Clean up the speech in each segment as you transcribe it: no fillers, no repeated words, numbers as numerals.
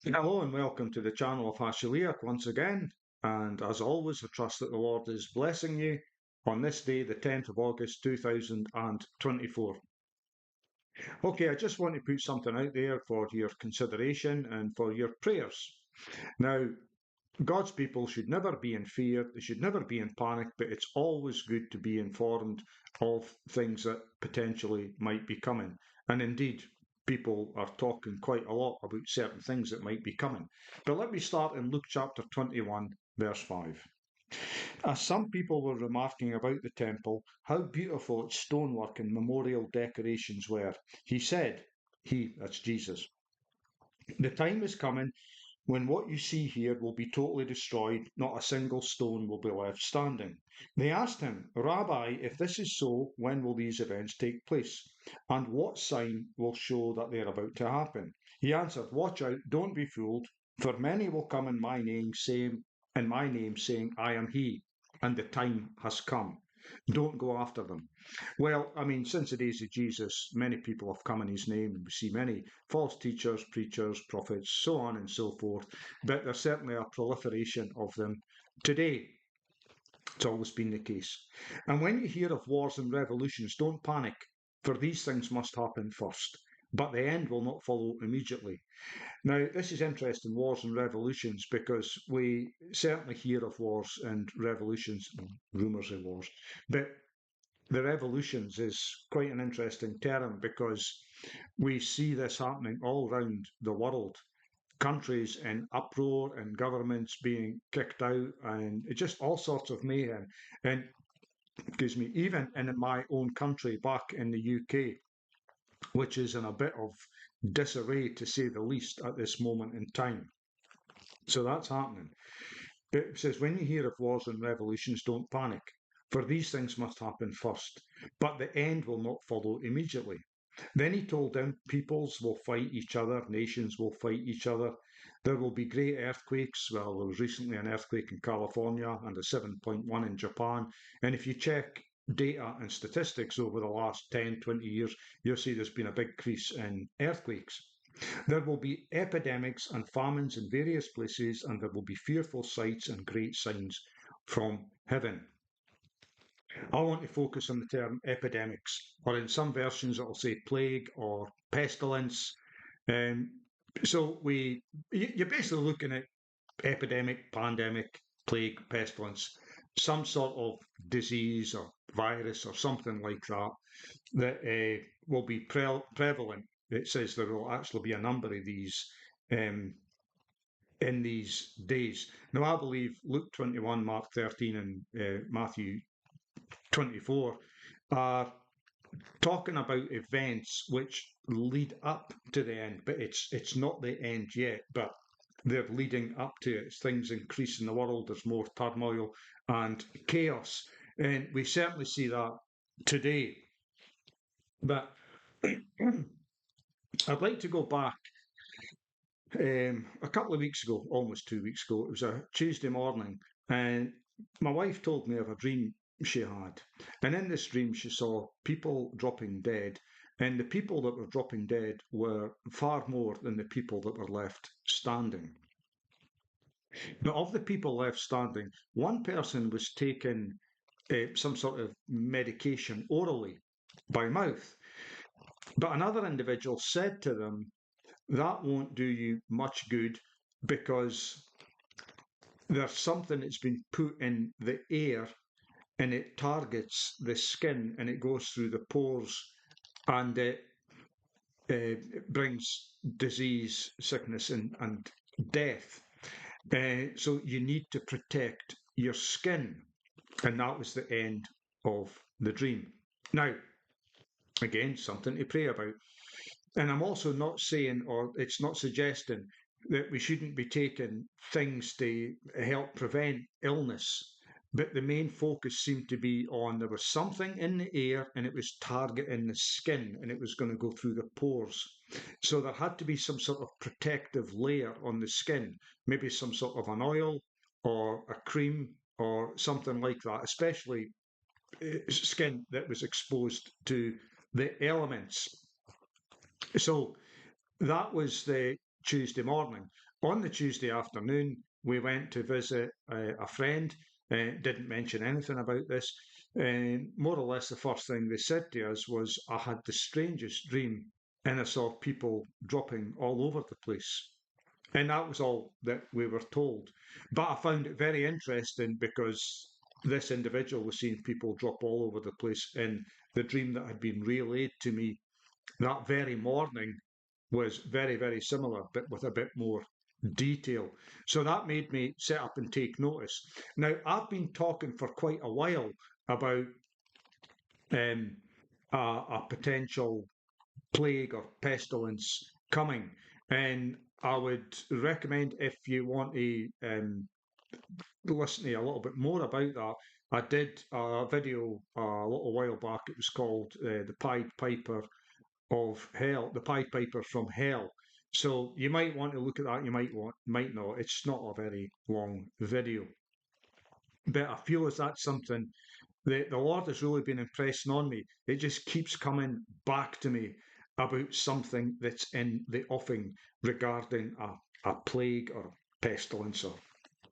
Hello and welcome to the channel of Hashiliach once again. And as always, I trust that the Lord is blessing you on this day, the 10th of August 2024. Okay, I just want to put something out there for your consideration and for your prayers. Now, God's people should never be in fear, they should never be in panic, but it's always good to be informed of things that potentially might be coming. And indeed, people are talking quite a lot about certain things that might be coming. But let me start in Luke chapter 21, verse 5. As some people were remarking about the temple, how beautiful its stonework and memorial decorations were, he said, that's Jesus, the time is coming when what you see here will be totally destroyed, not a single stone will be left standing. They asked him, Rabbi, if this is so, when will these events take place? And what sign will show that they are about to happen? He answered, Watch out, don't be fooled, for many will come in my name saying, I am he, and the time has come. Don't go after them. Well, I mean, since the days of Jesus, many people have come in his name. We see many false teachers, preachers, prophets, so on and so forth. But there's certainly a proliferation of them today. It's always been the case. And when you hear of wars and revolutions, don't panic, for these things must happen first. But the end will not follow immediately. Now, this is interesting, wars and revolutions, because we certainly hear of wars and revolutions, rumours of wars, but the revolutions is quite an interesting term because we see this happening all around the world. Countries in uproar and governments being kicked out, and just all sorts of mayhem. And excuse me, even in my own country, back in the UK, which is in a bit of disarray to say the least at this moment in time. So that's happening. But it says, when you hear of wars and revolutions, don't panic, for these things must happen first, but the end will not follow immediately. Then he told them, peoples will fight each other, nations will fight each other. There will be great earthquakes. Well, there was recently an earthquake in California and a 7.1 in Japan. And if you check data and statistics over the last 10, 20 years, you'll see there's been a big increase in earthquakes. There will be epidemics and famines in various places, and there will be fearful sights and great signs from heaven. I want to focus on the term epidemics, or in some versions it'll say plague or pestilence. Um, you're basically looking at epidemic, pandemic, plague, pestilence, some sort of disease or virus or something like that will be prevalent. It says there will actually be a number of these um, in these days. Now, I believe Luke 21, Mark 13, and Matthew 24 are talking about events which lead up to the end, but it's not the end yet, but they're leading up to it. As things increase in the world, there's more turmoil and chaos. And we certainly see that today. But I'd like to go back a couple of weeks ago, almost 2 weeks ago. It was a Tuesday morning, and my wife told me of a dream she had. And in this dream, she saw people dropping dead, and the people that were dropping dead were far more than the people that were left standing. Now, of the people left standing, one person was taking some sort of medication orally by mouth, but another individual said to them, that won't do you much good because there's something that's been put in the air and it targets the skin and it goes through the pores and it brings disease, sickness, and death. So you need to protect your skin. And that was the end of the dream. Now, again, something to pray about. And I'm also not saying, or it's not suggesting, that we shouldn't be taking things to help prevent illness. But the main focus seemed to be on there was something in the air and it was targeting the skin and it was going to go through the pores. So there had to be some sort of protective layer on the skin, maybe some sort of an oil or a cream or something like that, especially skin that was exposed to the elements. So that was the Tuesday morning. On the Tuesday afternoon, we went to visit a friend. Didn't mention anything about this. More or less, the first thing they said to us was, I had the strangest dream, and I saw people dropping all over the place. And that was all that we were told. But I found it very interesting because this individual was seeing people drop all over the place, and the dream that had been relayed to me that very morning was very, very similar, but with a bit more detail. So that made me sit up and take notice. Now, I've been talking for quite a while about um, a potential plague or pestilence coming, and I would recommend, if you want to listen to a little bit more about that, I did a video a little while back. It was called The Pied Piper of Hell, The Pied Piper from Hell. So you might want to look at that, you might not. It's not a very long video. But I feel as that's something that the Lord has really been impressing on me. It just keeps coming back to me about something that's in the offing regarding a plague or pestilence or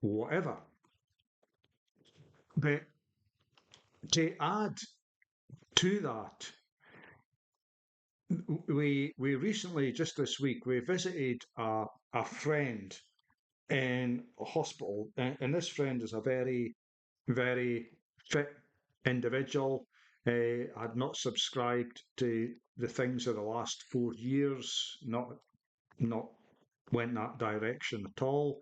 whatever. But to add to that, we recently, just this week, we visited a friend in a hospital, and this friend is a very, very fit individual. Had not subscribed to the things of the last 4 years, not went that direction at all.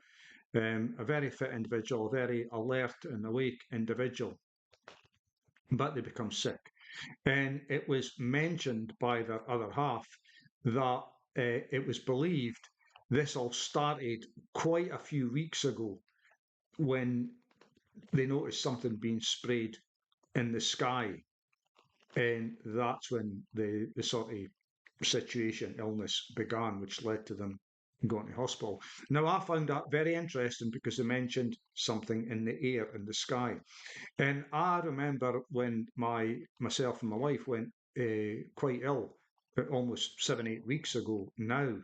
A very fit individual, a very alert and awake individual, but they become sick. And it was mentioned by their other half that it was believed this all started quite a few weeks ago when they noticed something being sprayed in the sky. And that's when the sort of situation, illness began, which led to them going to hospital. Now, I found that very interesting because they mentioned something in the air, in the sky. And I remember when myself and my wife went quite ill, almost 7, 8 weeks ago now.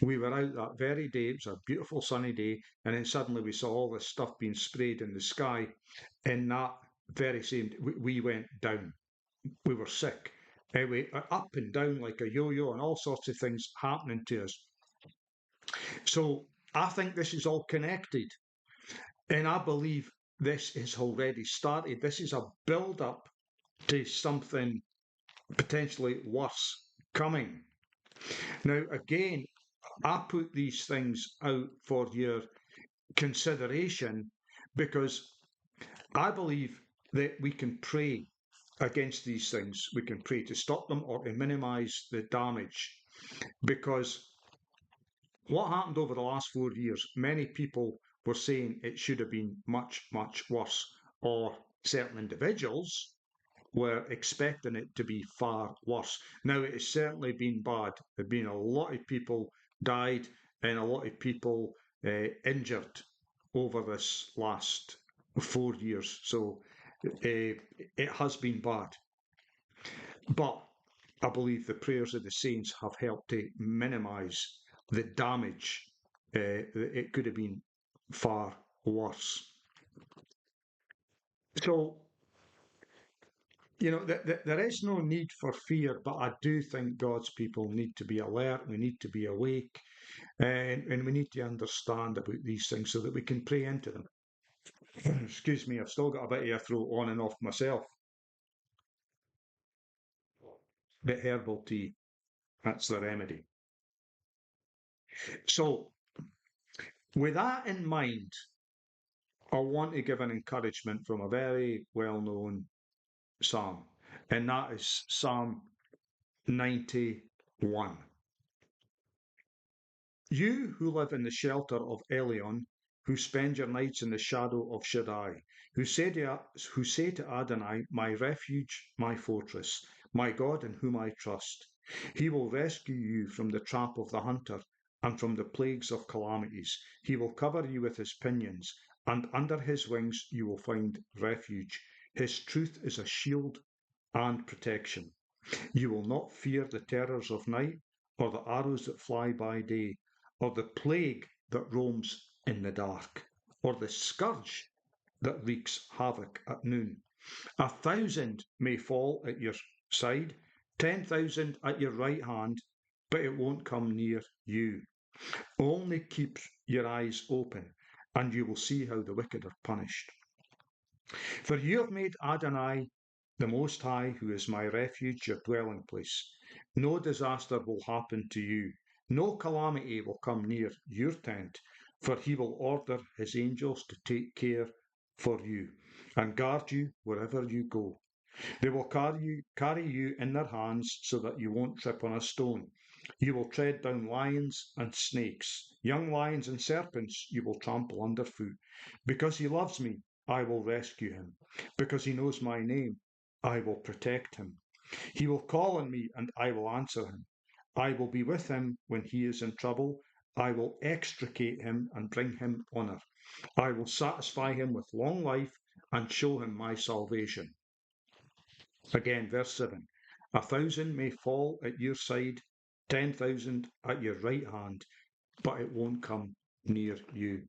We were out that very day, it was a beautiful sunny day, and then suddenly we saw all this stuff being sprayed in the sky. And that very same day, we went down. We were sick. We up and down like a yo-yo, and all sorts of things happening to us. So I think this is all connected. And I believe this has already started. This is a build up to something potentially worse coming. Now, again, I put these things out for your consideration because I believe that we can pray against these things. We can pray to stop them or to minimize the damage. Because what happened over the last 4 years, many people were saying it should have been much, much worse, or certain individuals were expecting it to be far worse. Now, it has certainly been bad. There have been a lot of people died and a lot of people injured over this last 4 years. So it has been bad. But I believe the prayers of the saints have helped to minimise the damage. It could have been far worse. So, there is no need for fear, but I do think God's people need to be alert. We need to be awake, and we need to understand about these things so that we can pray into them. Excuse me, I've still got a bit of a throat on and off myself. But herbal tea, that's the remedy. So, with that in mind, I want to give an encouragement from a very well-known psalm, and that is Psalm 91. You who live in the shelter of Elion, who spend your nights in the shadow of Shaddai, who say to Adonai, my refuge, my fortress, my God in whom I trust. He will rescue you from the trap of the hunter and from the plagues of calamities. He will cover you with his pinions, and under his wings you will find refuge. His truth is a shield and protection. You will not fear the terrors of night, or the arrows that fly by day, or the plague that roams in the dark, or the scourge that wreaks havoc at noon. 1,000 may fall at your side, 10,000 at your right hand, but it won't come near you. Only keep your eyes open, and you will see how the wicked are punished. For you have made Adonai, the Most High, who is my refuge, your dwelling place. No disaster will happen to you, no calamity will come near your tent, for he will order his angels to take care for you and guard you wherever you go. They will carry you in their hands so that you won't trip on a stone. You will tread down lions and snakes, young lions and serpents you will trample underfoot. Because he loves me, I will rescue him. Because he knows my name, I will protect him. He will call on me and I will answer him. I will be with him when he is in trouble. I will extricate him and bring him honor. I will satisfy him with long life and show him my salvation. Again, verse 7. 1,000 may fall at your side, 10,000 at your right hand, but it won't come near you.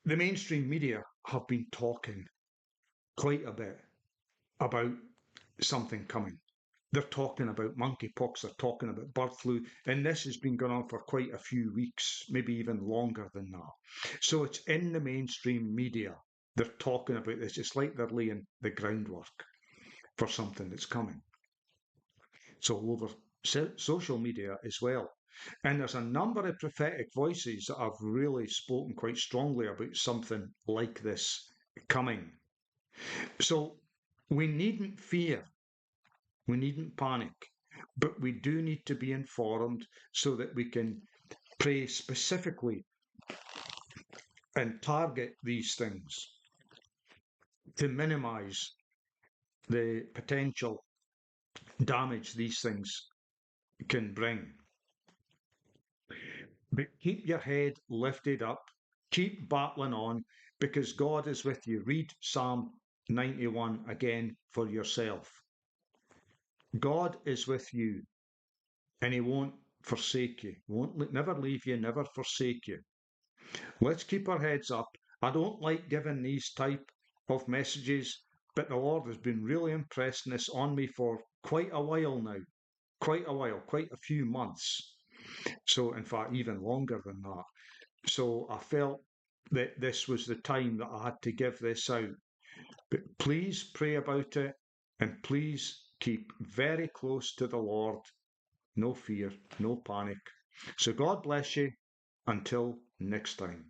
The mainstream media have been talking quite a bit about something coming. They're talking about monkeypox, they're talking about bird flu, and this has been going on for quite a few weeks, maybe even longer than that. So it's in the mainstream media. They're talking about this. It's like they're laying the groundwork for something that's coming. So over social media as well. And there's a number of prophetic voices that have really spoken quite strongly about something like this coming. So we needn't fear, we needn't panic, but we do need to be informed so that we can pray specifically and target these things to minimize the potential damage these things can bring. But keep your head lifted up, keep battling on, because God is with you. Read Psalm 91 again for yourself. God is with you, and he won't forsake you, won't never leave you, never forsake you. Let's keep our heads up. I don't like giving these type of messages, but the Lord has been really impressing this on me for quite a while now. Quite a few months. So, in fact, even longer than that. So I felt that this was the time that I had to give this out. But please pray about it, and please keep very close to the Lord. No fear, no panic. So God bless you. Until next time.